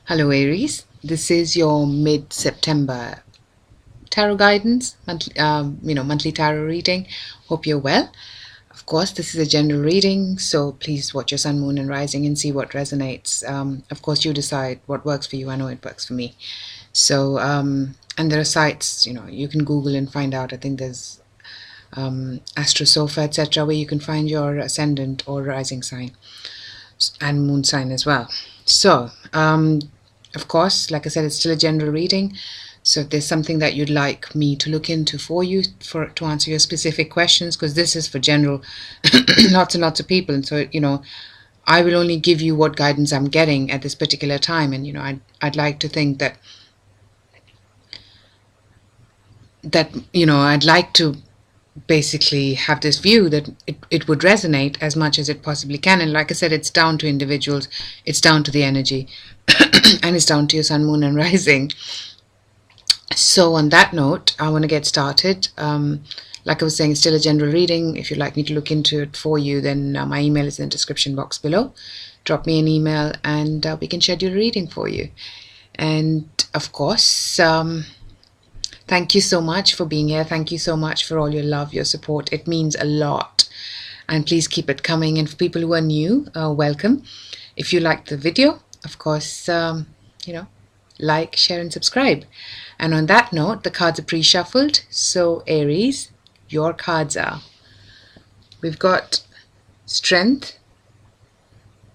Hello Aries, this is your mid-September tarot guidance, monthly tarot reading. Hope you're well. Of course, this is a general reading, so please watch your sun, moon, and rising and see what resonates. Of course, you decide what works for you. I know it works for me. So, and there are sites, you can Google and find out. I think there's Astro Sofa, etc., where you can find your ascendant or rising sign and moon sign as well. So, of course, like I said, it's still a general reading. So if there's something that you'd like me to look into for you to answer your specific questions, because this is for general, lots and lots of people, and so I will only give you what guidance I'm getting at this particular time, and I'd like to think that I'd like to basically have this view that it would resonate as much as it possibly can. And like I said, it's down to individuals, it's down to the energy, and it's down to your sun, moon, and rising. So on that note, I want to get started. Like I was saying, it's still a general reading. If you'd like me to look into it for you, then my email is in the description box below. Drop me an email and we can schedule a reading for you. And of course, thank you so much for being here. Thank you so much for all your love, your support. It means a lot. And please keep it coming. And for people who are new, welcome. If you liked the video, of course, like, share, and subscribe. And on that note, the cards are pre-shuffled. So Aries, your cards are. We've got Strength,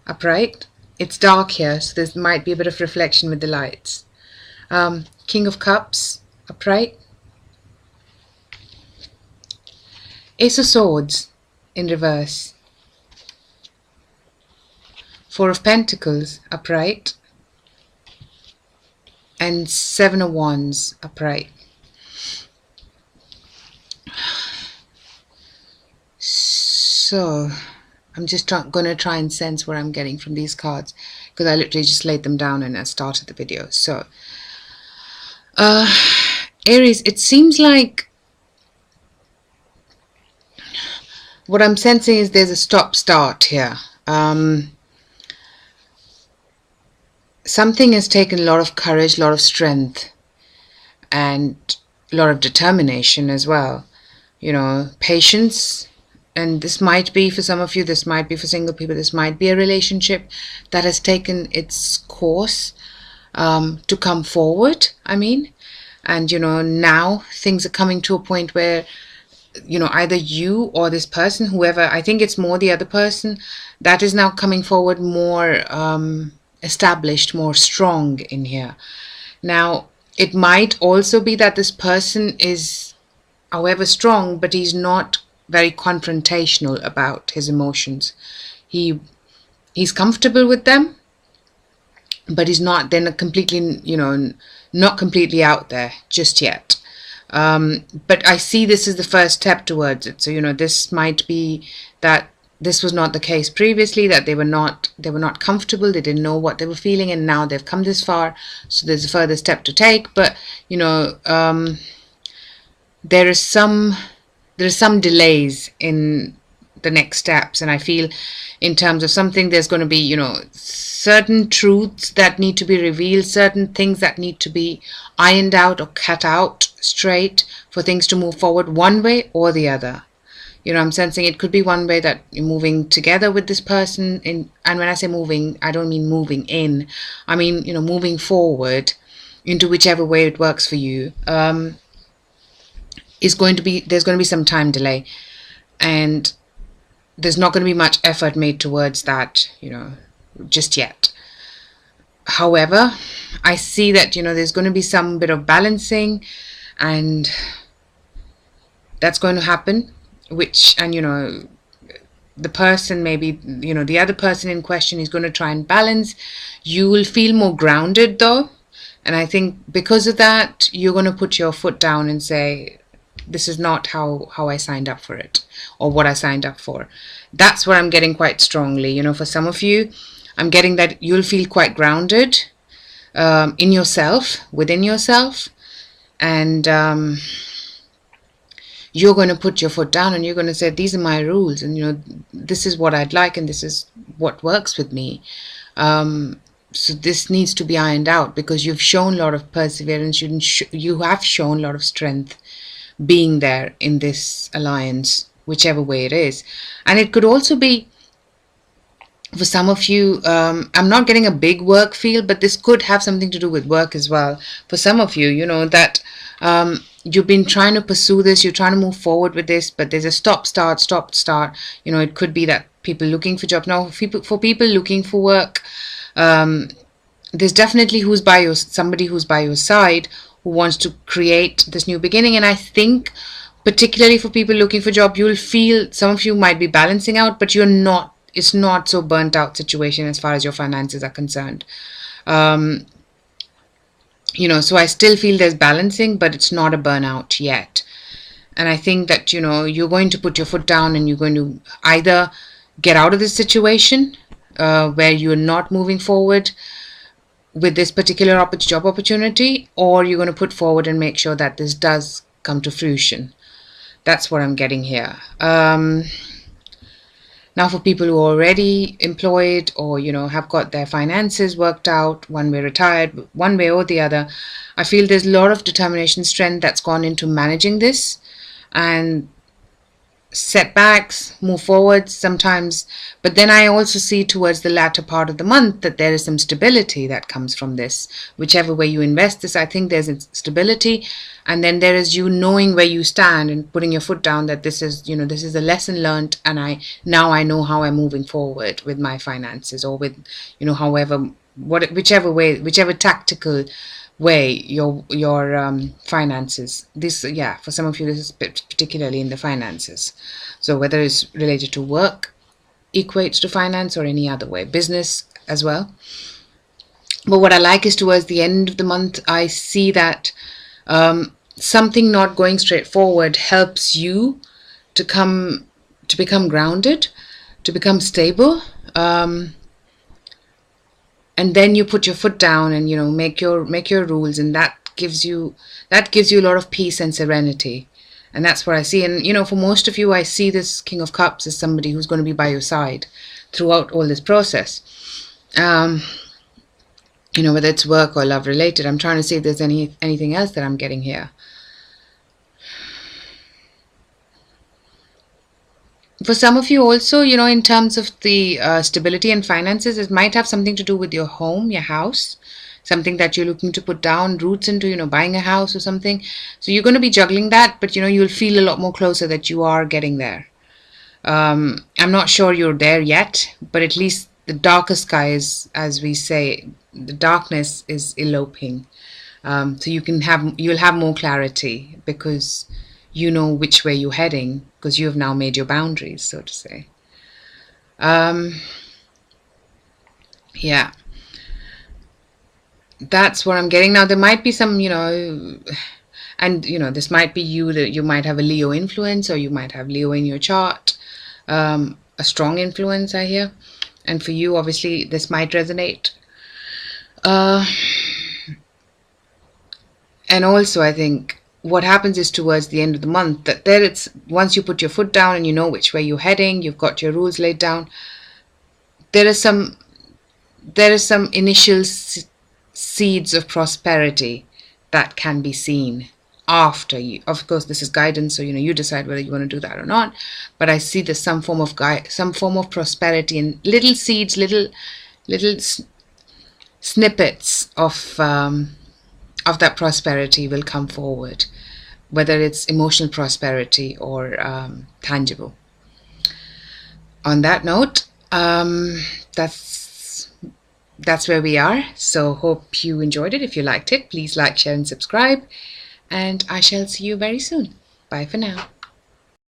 upright. It's dark here, so there might be a bit of reflection with the lights. King of Cups, upright. Ace of Swords in reverse. Four of Pentacles, upright. And Seven of Wands, upright. So I'm just going to try and sense what I'm getting from these cards, because I literally just laid them down and I started the video. So Aries, it seems like what I'm sensing is there's a stop-start here. Something has taken a lot of courage, a lot of strength, and a lot of determination as well. Patience. And this might be for some of you, this might be for single people, this might be a relationship that has taken its course to come forward, and now things are coming to a point where either you or this person, whoever, I think it's more the other person, that is now coming forward more established, more strong in here. Now it might also be that this person is, however strong, but he's not very confrontational about his emotions. He's comfortable with them, but he's not then completely, not completely out there just yet. But I see this is the first step towards it. So this might be that this was not the case previously, that they were not comfortable, they didn't know what they were feeling, and now they've come this far, so there's a further step to take. But there is some delays in the next steps, and I feel in terms of something, there's going to be certain truths that need to be revealed, certain things that need to be ironed out or cut out straight for things to move forward one way or the other. I'm sensing it could be one way that you're moving together with this person, and when I say moving, I don't mean moving in, I mean moving forward into whichever way it works for you. There's going to be some time delay, and there's not going to be much effort made towards that just yet. However, I see that there's going to be some bit of balancing, and that's going to happen, and the person, maybe the other person in question, is going to try and balance. You will feel more grounded though, and I think because of that, you're going to put your foot down and say, this is not how I signed up for it, or what I signed up for. That's what I'm getting quite strongly. For some of you, I'm getting that you'll feel quite grounded in yourself, within yourself, and you're going to put your foot down and you're going to say, these are my rules, and this is what I'd like, and this is what works with me. So this needs to be ironed out, because you've shown a lot of perseverance. You have shown a lot of strength being there in this alliance, whichever way it is. And it could also be, for some of you, I'm not getting a big work feel, but this could have something to do with work as well. For some of you, that you've been trying to pursue this, you're trying to move forward with this, but there's a stop start. It could be that people looking for jobs now. For people looking for work, there's definitely somebody who's by your side, who wants to create this new beginning. And I think, particularly for people looking for job, you'll feel, some of you might be balancing out, but you're not. It's not so burnt out situation as far as your finances are concerned. So I still feel there's balancing, but it's not a burnout yet. And I think that, you're going to put your foot down, and you're going to either get out of this situation where you're not moving forward with this particular job opportunity, or you're going to put forward and make sure that this does come to fruition. That's what I'm getting here. Now, for people who are already employed, or have got their finances worked out, one way retired, one way or the other, I feel there's a lot of determination, strength that's gone into managing this, and setbacks, move forward sometimes. But then I also see towards the latter part of the month that there is some stability that comes from this. Whichever way you invest this, I think there's a stability, and then there is you knowing where you stand and putting your foot down, that this is a lesson learned, and I know how I'm moving forward with my finances, or with whichever tactical way your finances. This, for some of you, this is particularly in the finances. So whether it's related to work, equates to finance, or any other way, business as well. But what I like is, towards the end of the month, I see that something not going straightforward helps you to become grounded, to become stable. And then you put your foot down and make your rules, and that gives you a lot of peace and serenity. And that's what I see. And for most of you, I see this King of Cups as somebody who's going to be by your side throughout all this process. Whether it's work or love related. I'm trying to see if there's anything else that I'm getting here. For some of you also, in terms of the stability and finances, it might have something to do with your home, your house, something that you're looking to put down roots into, buying a house or something. So you're going to be juggling that, but you'll feel a lot more closer that you are getting there. I'm not sure you're there yet, but at least the darker skies, as we say, the darkness is eloping. So you'll have more clarity, because you know which way you're heading, because you have now made your boundaries, so to say. Yeah, that's what I'm getting. Now, there might be some, and this might be you, that you might have a Leo influence, or you might have Leo in your chart, a strong influence, I hear. And for you, obviously, this might resonate. And also, I think what happens is, towards the end of the month, that once you put your foot down and you know which way you're heading, you've got your rules laid down, there is some initial seeds of prosperity that can be seen after you. Of course, this is guidance, so you decide whether you want to do that or not. But I see there's some form of prosperity, and little seeds, little snippets of that prosperity will come forward, whether it's emotional prosperity or tangible. On that note, that's where we are. So hope you enjoyed it. If you liked it, please like, share and subscribe, and I shall see you very soon. Bye for now.